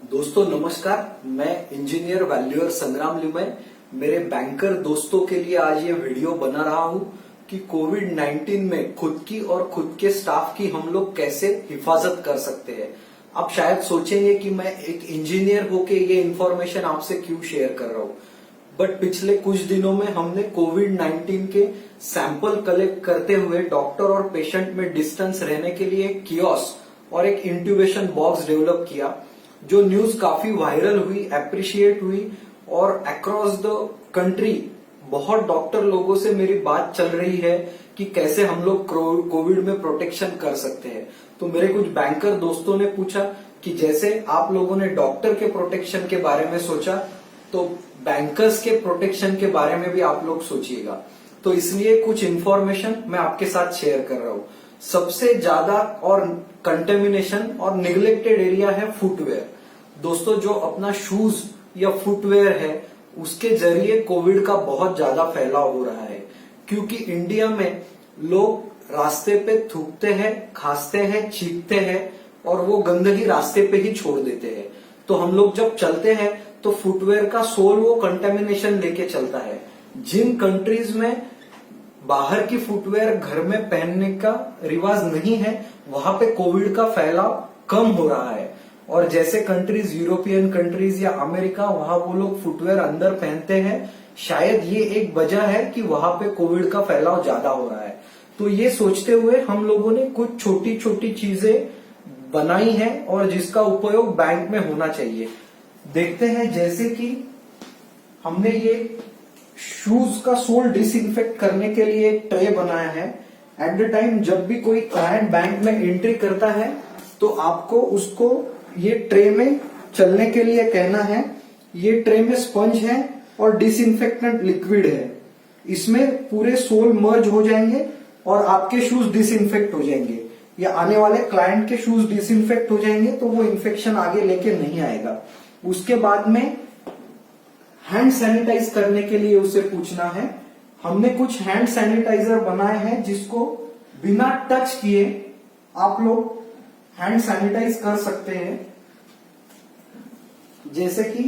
दोस्तों नमस्कार, मैं इंजीनियर वैल्यूअर संग्राम लिमय मेरे बैंकर दोस्तों के लिए आज ये वीडियो बना रहा हूँ कि कोविड-19 में खुद की और खुद के स्टाफ की हम लोग कैसे हिफाजत कर सकते हैं। आप शायद सोचेंगे कि मैं एक इंजीनियर होके ये इन्फॉर्मेशन आपसे क्यों शेयर कर रहा हूँ, बट पिछले कुछ दिनों में हमने कोविड-19 के सैंपल कलेक्ट करते हुए डॉक्टर और पेशेंट में डिस्टेंस रहने के लिए एक कियोस्क और एक इंट्यूबेशन बॉक्स डेवलप किया, जो न्यूज काफी वायरल हुई, एप्रिशिएट हुई और अक्रॉस द कंट्री बहुत डॉक्टर लोगों से मेरी बात चल रही है कि कैसे हम लोग कोविड में प्रोटेक्शन कर सकते हैं। तो मेरे कुछ बैंकर दोस्तों ने पूछा कि जैसे आप लोगों ने डॉक्टर के प्रोटेक्शन के बारे में सोचा, तो बैंकर्स के प्रोटेक्शन के बारे में भी आप लोग सोचिएगा। तो इसलिए कुछ इन्फॉर्मेशन मैं आपके साथ शेयर कर रहा हूँ। सबसे ज्यादा और कंटेमिनेशन और निग्लेक्टेड एरिया है फुटवेयर। दोस्तों, जो अपना शूज या फुटवेयर है उसके जरिए कोविड का बहुत ज्यादा फैलाव हो रहा है, क्योंकि इंडिया में लोग रास्ते पे थूकते हैं, खांसते हैं, छींकते हैं और वो गंदगी रास्ते पे ही छोड़ देते हैं। तो हम लोग जब चलते हैं तो फुटवेयर का सोल वो कंटेमिनेशन लेके चलता है। जिन कंट्रीज में बाहर की फुटवेयर घर में पहनने का रिवाज नहीं है, वहां पे कोविड का फैलाव कम हो रहा है। और जैसे कंट्रीज, यूरोपियन कंट्रीज या अमेरिका, वहां वो लोग फुटवेयर अंदर पहनते हैं। शायद ये एक वजह है कि वहां पे कोविड का फैलाव ज्यादा हो रहा है। तो ये सोचते हुए हम लोगों ने कुछ छोटी छोटी चीजें बनाई है और जिसका उपयोग बैंक में होना चाहिए। देखते हैं, जैसे कि हमने ये शूज का सोल डिसइंफेक्ट करने के लिए एक ट्रे बनाया है। एट द टाइम जब भी कोई क्लाइंट बैंक में एंट्री करता है तो आपको उसको ये ट्रे में चलने के लिए कहना है। ये ट्रे में स्पंज है और डिसइंफेक्टेंट लिक्विड है। इसमें पूरे सोल मर्ज हो जाएंगे और आपके शूज डिसइंफेक्ट हो जाएंगे, या आने वाले क्लाइंट के शूज डिसइंफेक्ट हो जाएंगे, तो वो इन्फेक्शन आगे लेके नहीं आएगा। उसके बाद में हैंड सैनिटाइज करने के लिए उसे पूछना है। हमने कुछ हैंड सैनिटाइजर बनाए हैं जिसको बिना टच किए आप लोग हैंड सैनिटाइज कर सकते हैं। जैसे कि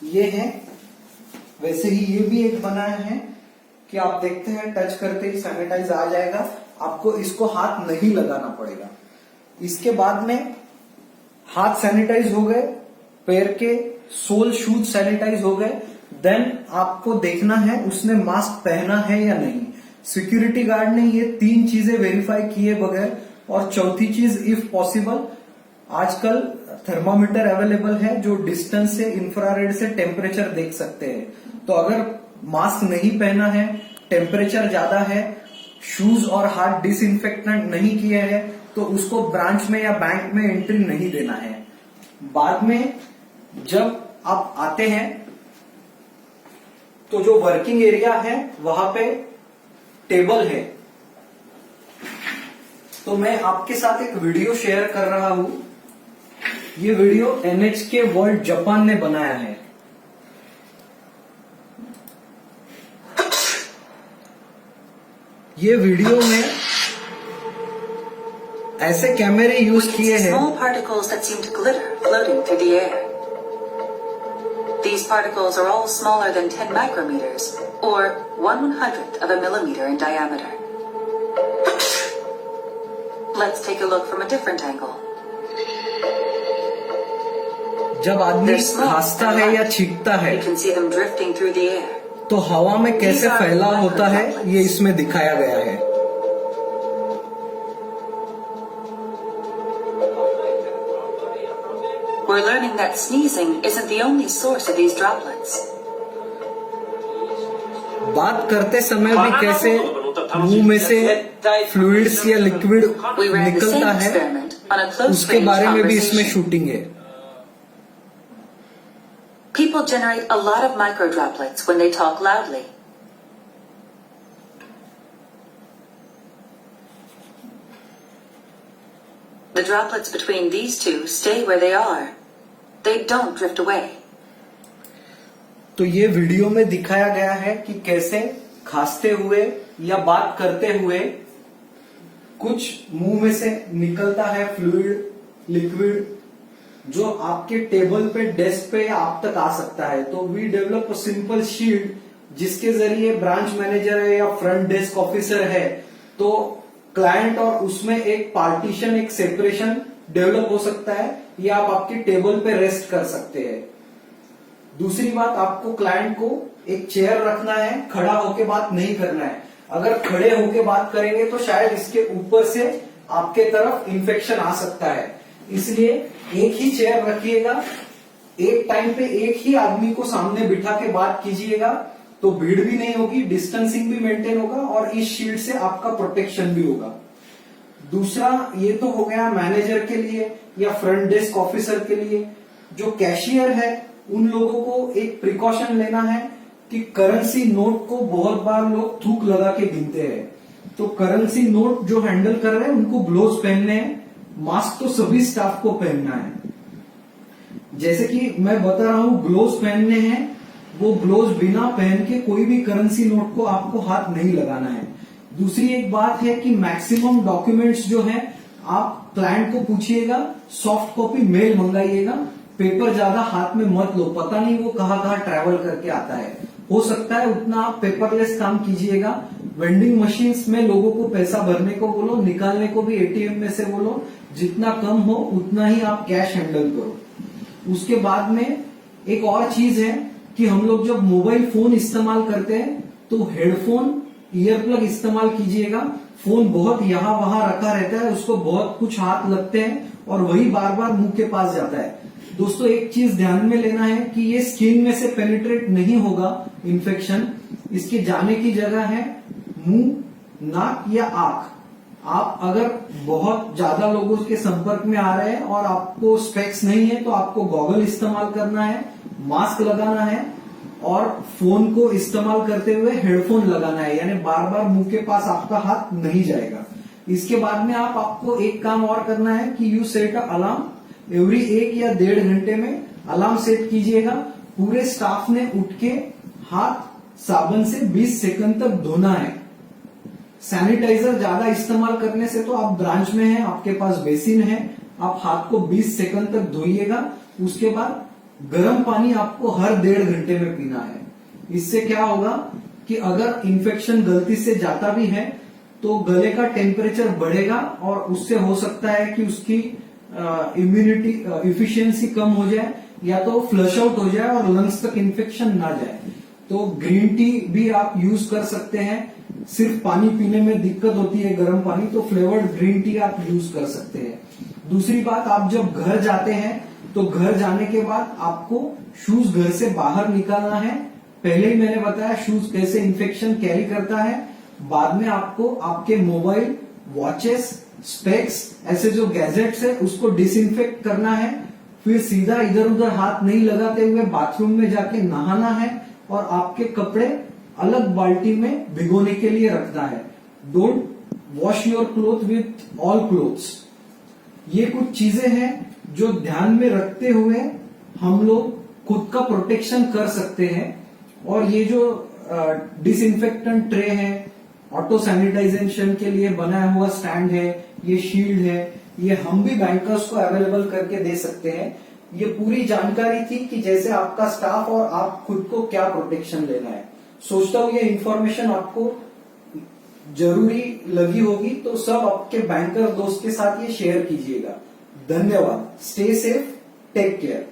ये है, वैसे ही ये भी एक बनाया है कि आप देखते हैं टच करते ही सैनिटाइज आ जाएगा, आपको इसको हाथ नहीं लगाना पड़ेगा। इसके बाद में हाथ सैनिटाइज हो गए, पैर के सोल शूज सैनिटाइज हो गए। देन आपको देखना है उसने मास्क पहना है या नहीं। सिक्योरिटी गार्ड ने ये 3 चीजें वेरीफाई किए बगैर, और चौथी चीज इफ पॉसिबल, आजकल थर्मामीटर अवेलेबल है जो डिस्टेंस से, इंफ्रारेड से टेम्परेचर देख सकते हैं। तो अगर मास्क नहीं पहना है, टेम्परेचर ज्यादा है, शूज और हाथ डिसइंफेक्टेंट नहीं किए हैं, तो उसको ब्रांच में या बैंक में एंट्री नहीं देना है। बाद में जब आप आते हैं तो जो वर्किंग एरिया है वहां पे टेबल है। तो मैं आपके साथ एक वीडियो शेयर कर रहा हूं। ये वीडियो NHK वर्ल्ड जापान ने बनाया है। ये वीडियो में ऐसे कैमरे यूज किए हैं। Small particles that seem to glitter floating through the air. These particles are all smaller than 10 micrometers, or 1/100th of a millimeter in diameter. Let's take a look from a different angle. जब आदमी खांसता है या छींकता है You can see them drifting through the air. तो हवा में कैसे फैलाव होता है ये इसमें दिखाया गया है। We're learning that sneezing isn't the only source of these droplets. बात करते समय भी कैसे मुंह में से फ्लूइड्स या liquid We ran the same निकलता है, experiment on a close उसके range बारे में भी इसमें conversation. शूटिंग है। People generate a lot of microdroplets when they talk loudly. The droplets between these two stay where they are. They don't drift away. तो ये वीडियो में दिखाया गया है कि कैसे खांसते हुए या बात करते हुए कुछ मुंह में से निकलता है फ्लूइड, लिक्विड, जो आपके टेबल पे, डेस्क पे या आप तक आ सकता है। तो we develop a simple shield जिसके जरिए ब्रांच मैनेजर है या फ्रंट डेस्क ऑफिसर है तो क्लाइंट और उसमें एक पार्टीशन, एक सेपरेशन डेवलप हो सकता है, या आप आपके टेबल पे रेस्ट कर सकते हैं। दूसरी बात, आपको क्लाइंट को एक चेयर रखना है, खड़ा होके बात नहीं करना है। अगर खड़े होके बात करेंगे तो शायद इसके ऊपर से आपके तरफ इन्फेक्शन आ सकता है, इसलिए एक ही चेयर रखिएगा, एक टाइम पे एक ही आदमी को सामने बिठा के बात कीजिएगा, तो भीड़ भी नहीं होगी, डिस्टेंसिंग भी मेंटेन होगा और इस शील्ड से आपका प्रोटेक्शन भी होगा। दूसरा, ये तो हो गया मैनेजर के लिए या फ्रंट डेस्क ऑफिसर के लिए। जो कैशियर है उन लोगों को एक प्रिकॉशन लेना है कि करेंसी नोट को बहुत बार लोग थूक लगा के गिनते हैं, तो करेंसी नोट जो हैंडल कर रहे हैं उनको ग्लोव्स पहनने हैं, मास्क तो सभी स्टाफ को पहनना है। जैसे कि मैं बता रहा हूं, ग्लोव्स पहनने हैं, वो ग्लोव्स बिना पहन के कोई भी करेंसी नोट को आपको हाथ नहीं लगाना है। दूसरी एक बात है कि मैक्सिमम डॉक्यूमेंट्स जो है आप क्लाइंट को पूछिएगा, सॉफ्ट कॉपी मेल मंगाइएगा, पेपर ज्यादा हाथ में मत लो, पता नहीं वो कहाँ ट्रैवल करके आता है। हो सकता है उतना आप पेपरलेस काम कीजिएगा। वेंडिंग मशीन्स में लोगों को पैसा भरने को बोलो, निकालने को भी एटीएम में से बोलो, जितना कम हो उतना ही आप कैश हैंडल करो। उसके बाद में एक और चीज है कि हम लोग जब मोबाइल फोन इस्तेमाल करते हैं तो हेडफोन, ईयर प्लग इस्तेमाल कीजिएगा। फोन बहुत यहाँ वहां रखा रहता है, उसको बहुत कुछ हाथ लगते हैं और वही बार बार मुंह के पास जाता है। दोस्तों, एक चीज ध्यान में लेना है कि ये स्किन में से पेनिट्रेट नहीं होगा इन्फेक्शन, इसके जाने की जगह है मुंह, नाक या आंख। आप अगर बहुत ज्यादा लोगों के संपर्क में आ रहे हैं और आपको स्पेक्स नहीं है तो आपको गॉगल इस्तेमाल करना है, मास्क लगाना है और फोन को इस्तेमाल करते हुए हेडफोन लगाना है, यानी बार बार मुंह के पास आपका हाथ नहीं जाएगा। इसके बाद में आपको एक काम और करना है कि you set a alarm, every 1 या 1.5 घंटे में अलार्म सेट कीजिएगा। पूरे स्टाफ ने उठ के हाथ साबुन से 20 सेकंड तक धोना है। सैनिटाइजर ज्यादा इस्तेमाल करने से तो आप ब्रांच में हैं, आपके पास बेसिन है, आप हाथ को 20 सेकंड तक धोइएगा। उसके बाद गर्म पानी आपको हर 1.5 घंटे में पीना है। इससे क्या होगा कि अगर इन्फेक्शन गलती से जाता भी है तो गले का टेम्परेचर बढ़ेगा और उससे हो सकता है कि उसकी इम्यूनिटी इफिशियंसी कम हो जाए या तो फ्लश आउट हो जाए और लंग्स तक इन्फेक्शन ना जाए। तो ग्रीन टी भी आप यूज कर सकते हैं। सिर्फ पानी पीने में दिक्कत होती है गर्म पानी, तो फ्लेवर्ड ग्रीन टी आप यूज कर सकते हैं। दूसरी बात, आप जब घर जाते हैं तो घर जाने के बाद आपको शूज घर से बाहर निकालना है। पहले ही मैंने बताया शूज कैसे इन्फेक्शन कैरी करता है। बाद में आपको आपके मोबाइल, वॉचेस, स्पेक्स, ऐसे जो गैजेट्स है उसको डिसइंफेक्ट करना है। फिर सीधा इधर उधर हाथ नहीं लगाते हुए बाथरूम में जाके नहाना है और आपके कपड़े अलग बाल्टी में भिगोने के लिए रखना है। Don't wash your cloth with all clothes. ये कुछ चीजें हैं जो ध्यान में रखते हुए हम लोग खुद का प्रोटेक्शन कर सकते हैं। और ये जो डिसइंफेक्टेंट ट्रे है, ऑटो सैनिटाइजेशन के लिए बनाया हुआ स्टैंड है, ये शील्ड है, ये हम भी बैंकर्स को अवेलेबल करके दे सकते हैं। ये पूरी जानकारी थी कि जैसे आपका स्टाफ और आप खुद को क्या प्रोटेक्शन लेना है। सोचता हूँ ये इन्फॉर्मेशन आपको जरूरी लगी होगी, तो सब आपके बैंकर दोस्त के साथ ये शेयर कीजिएगा। धन्यवाद। Stay safe, take care.